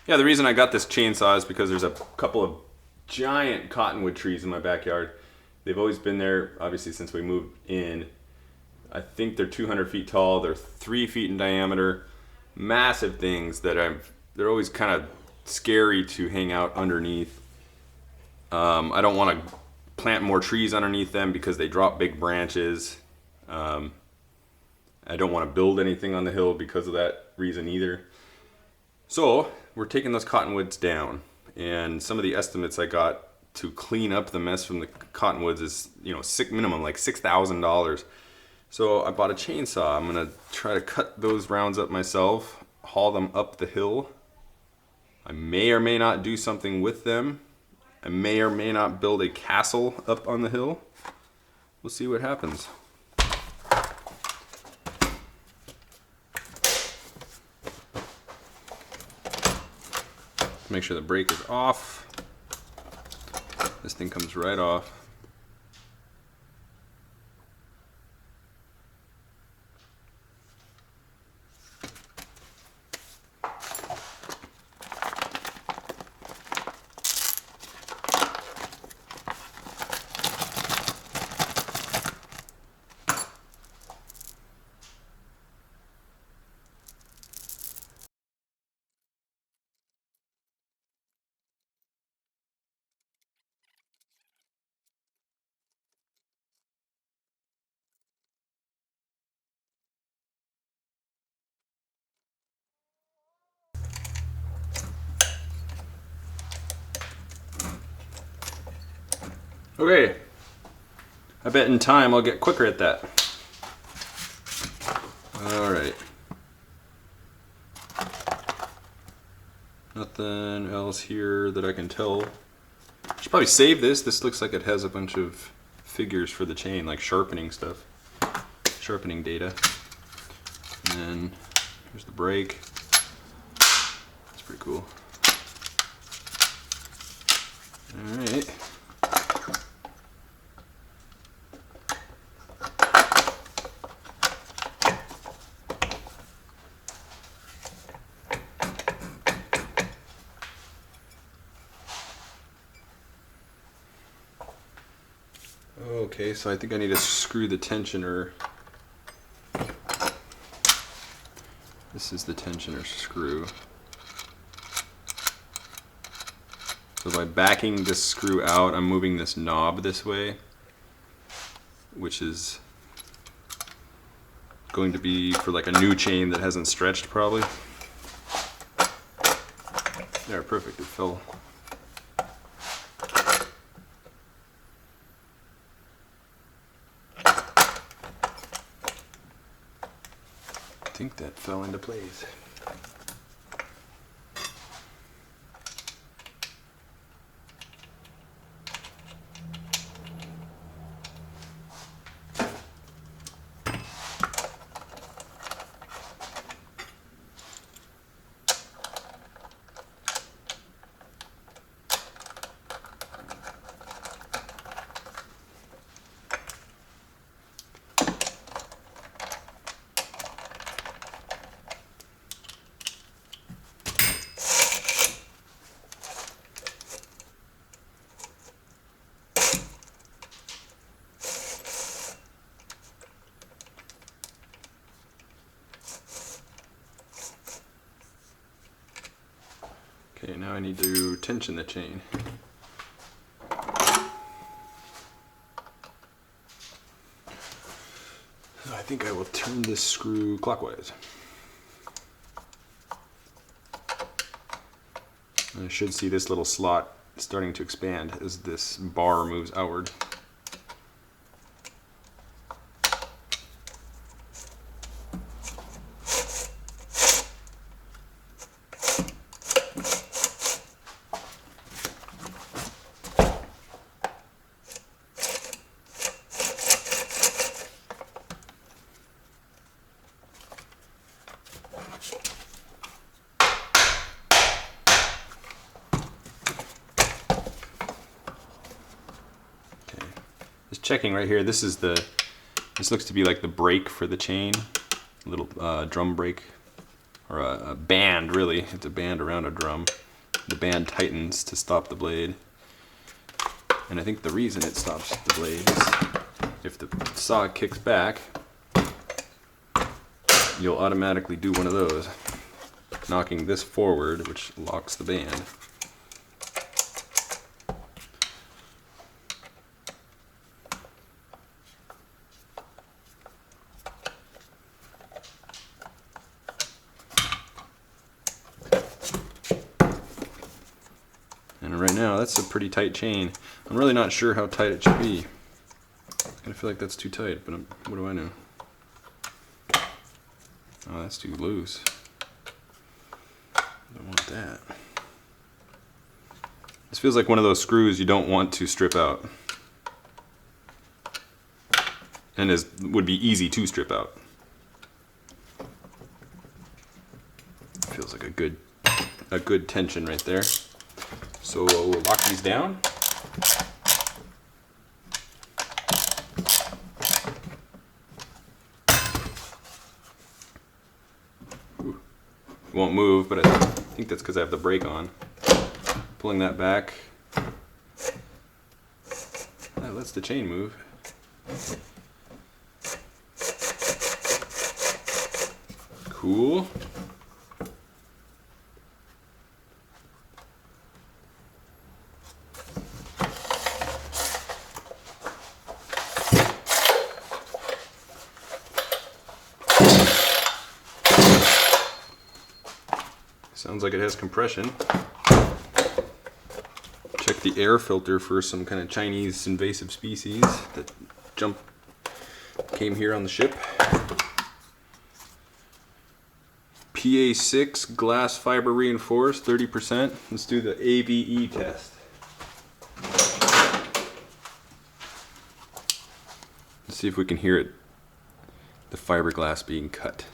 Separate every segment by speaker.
Speaker 1: Yeah, the reason I got this chainsaw is because there's a couple of giant cottonwood trees in my backyard. They've always been there, obviously, since we moved in. I think they're 200 feet tall. They're 3 feet in diameter. Massive things that they're always kind of scary to hang out underneath. I don't want to plant more trees underneath them because they drop big branches. I don't want to build anything on the hill because of that reason either. So we're taking those cottonwoods down, and some of the estimates I got to clean up the mess from the cottonwoods is, minimum like $6,000. So I bought a chainsaw. I'm gonna try to cut those rounds up myself, haul them up the hill. I may or may not do something with them. I may or may not build a castle up on the hill. We'll see what happens. Make sure the brake is off. This thing comes right off. Okay, I bet in time I'll get quicker at that. All right. Nothing else here that I can tell. I should probably save this. This looks like it has a bunch of figures for the chain, like sharpening stuff, sharpening data. And then here's the brake. That's pretty cool. All right. Okay, so I think I need to screw the tensioner. This is the tensioner screw. So by backing this screw out, I'm moving this knob this way, which is going to be for like a new chain that hasn't stretched probably. There, perfect, it fell. I think that fell into place. Okay, now I need to tension the chain. So I think I will turn this screw clockwise. I should see this little slot starting to expand as this bar moves outward. Checking right here, this looks to be like the brake for the chain, little drum brake. or a band really. It's a band around a drum. The band tightens to stop the blade. And I think the reason it stops the blade is if the saw kicks back, you'll automatically do one of those, knocking this forward, which locks the band. And right now, that's a pretty tight chain. I'm really not sure how tight it should be. I feel like that's too tight, but what do I know? Oh, that's too loose. Don't want that. This feels like one of those screws you don't want to strip out. And would be easy to strip out. Feels like a good tension right there. So we'll lock these down. Ooh. It won't move, but I think that's because I have the brake on. Pulling that back. That lets the chain move. Cool. Sounds like it has compression. Check the air filter for some kind of Chinese invasive species that came here on the ship. PA6 glass fiber reinforced, 30%. Let's do the AVE test. Let's see if we can hear it, the fiberglass being cut.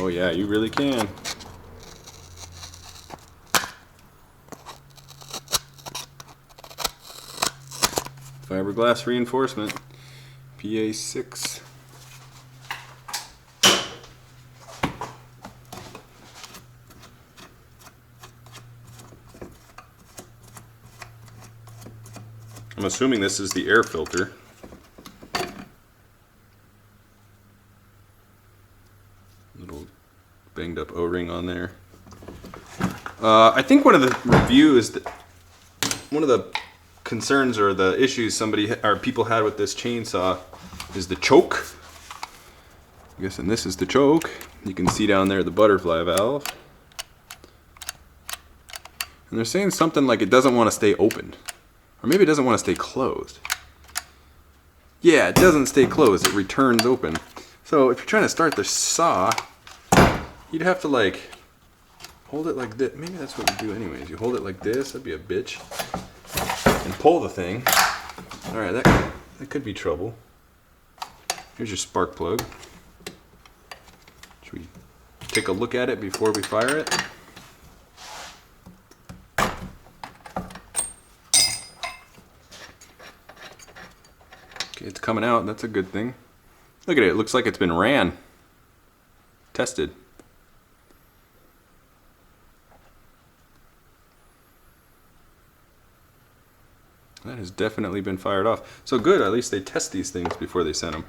Speaker 1: Oh yeah, you really can. Fiberglass reinforcement, PA6. I'm assuming this is the air filter. Little banged up O-ring on there. I think one of the reviews, one of the concerns or the issues people had with this chainsaw is the choke. I'm guessing this is the choke. You can see down there the butterfly valve. And they're saying something like it doesn't want to stay open. Or maybe it doesn't want to stay closed. Yeah, it doesn't stay closed. It returns open. So if you're trying to start the saw, you'd have to like hold it like this. Maybe that's what you do anyways. You hold it like this. That'd be a bitch. And pull the thing. All right, that could be trouble. Here's your spark plug. Should we take a look at it before we fire it? Okay, it's coming out. That's a good thing. Look at it. It looks like it's been tested. That has definitely been fired off. So good, at least they test these things before they send them.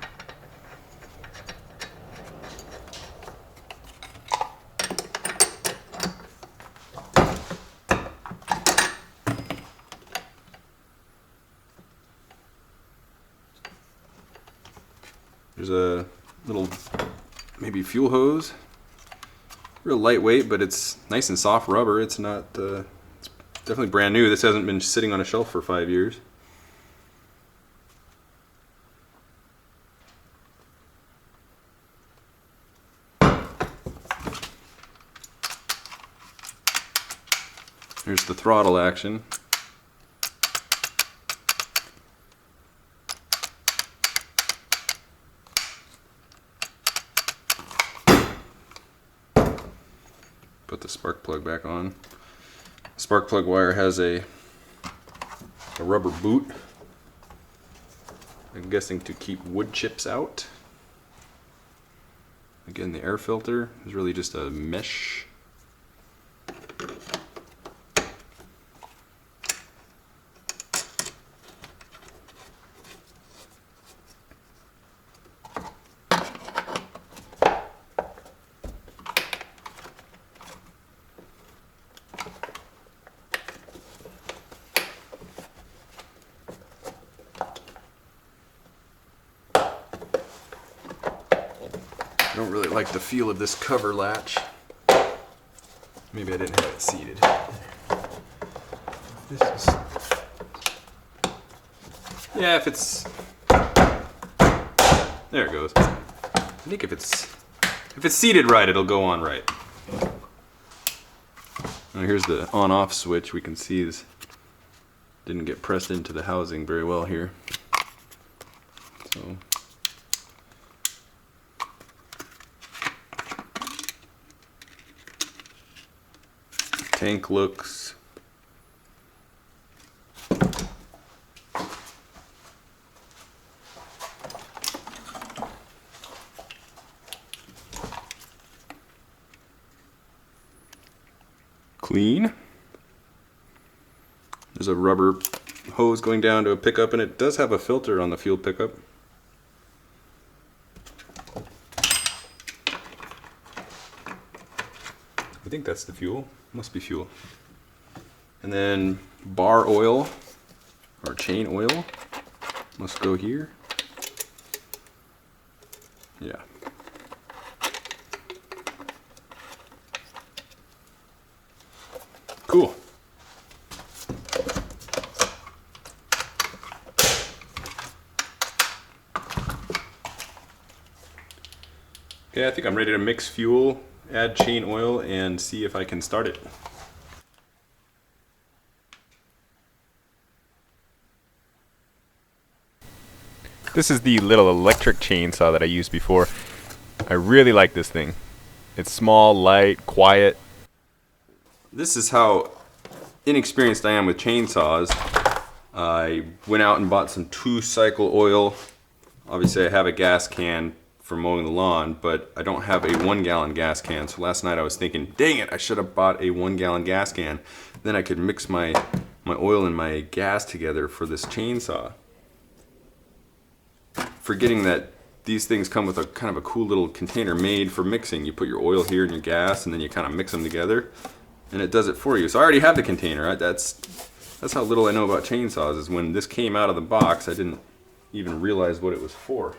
Speaker 1: There's a little, maybe fuel hose. Real lightweight, but it's nice and soft rubber. It's not, it's definitely brand new. This hasn't been sitting on a shelf for 5 years. Here's the throttle action. Put the spark plug back on. The spark plug wire has a rubber boot. I'm guessing to keep wood chips out. Again, the air filter is really just a mesh. I don't really like the feel of this cover latch. Maybe I didn't have it seated. This is... Yeah, if it's... There it goes. I think if it's seated right, it'll go on right. Now here's the on-off switch. We can see this didn't get pressed into the housing very well here. So... Tank looks clean. There's a rubber hose going down to a pickup, and it does have a filter on the fuel pickup. I think that's the fuel. Must be fuel. And then bar oil or chain oil must go here. Yeah. Cool. Okay, I think I'm ready to mix fuel, add chain oil, and see if I can start it. This is the little electric chainsaw that I used before. I really like this thing. It's small, light, quiet. This is how inexperienced I am with chainsaws. I went out and bought some 2-cycle oil. Obviously I have a gas can for mowing the lawn, but I don't have a 1-gallon gas can. So last night I was thinking, dang it, I should have bought a 1-gallon gas can. Then I could mix my oil and my gas together for this chainsaw. Forgetting that these things come with a kind of a cool little container made for mixing. You put your oil here and your gas, and then you kind of mix them together, and it does it for you. So I already have the container. That's how little I know about chainsaws, is when this came out of the box, I didn't even realize what it was for.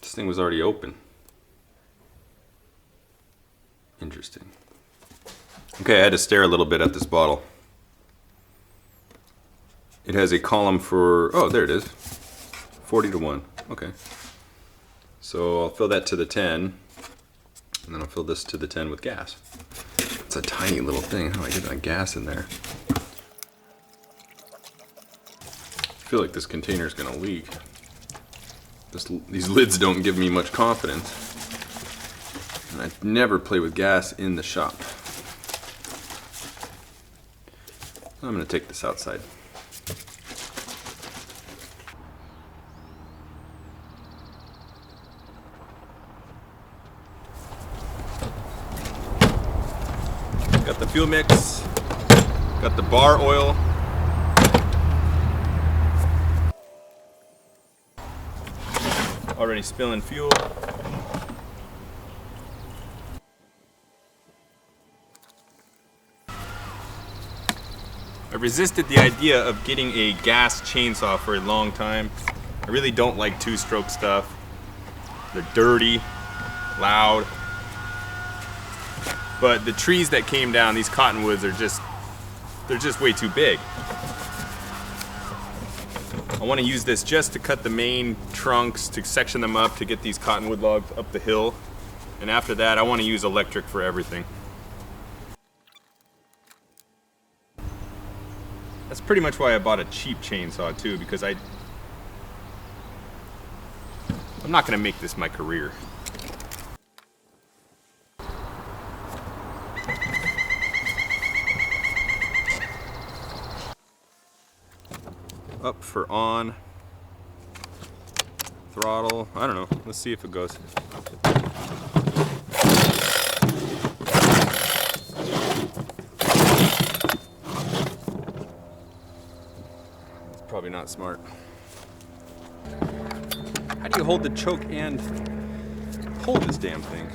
Speaker 1: This thing was already open. Interesting. Okay, I had to stare a little bit at this bottle. It has a column for, oh, there it is. 40-1. Okay. So I'll fill that to the 10, and then I'll fill this to the 10 with gas. It's a tiny little thing. How do I get that gas in there? I feel like this container is going to leak. These lids don't give me much confidence. And I never play with gas in the shop. I'm going to take this outside. Got the fuel mix, got the bar oil. Already spilling fuel. I resisted the idea of getting a gas chainsaw for a long time. I really don't like 2-stroke stuff. They're dirty, loud. But the trees that came down, these cottonwoods, they're just way too big. I want to use this just to cut the main trunks, to section them up, to get these cottonwood logs up the hill. And after that, I want to use electric for everything. That's pretty much why I bought a cheap chainsaw too, because I'm not going to make this my career. up for on, throttle, I don't know, let's see if it goes. It's probably not smart. How do you hold the choke and hold this damn thing?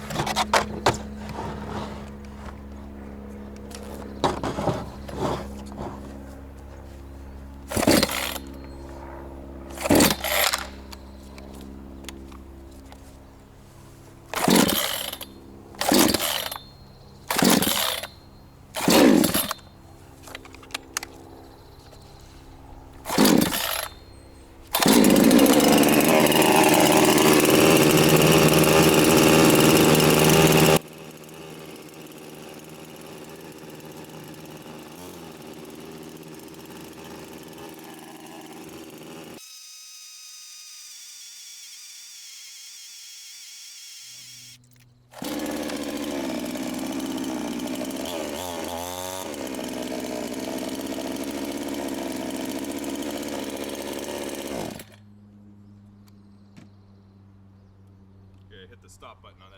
Speaker 1: Hit the stop button on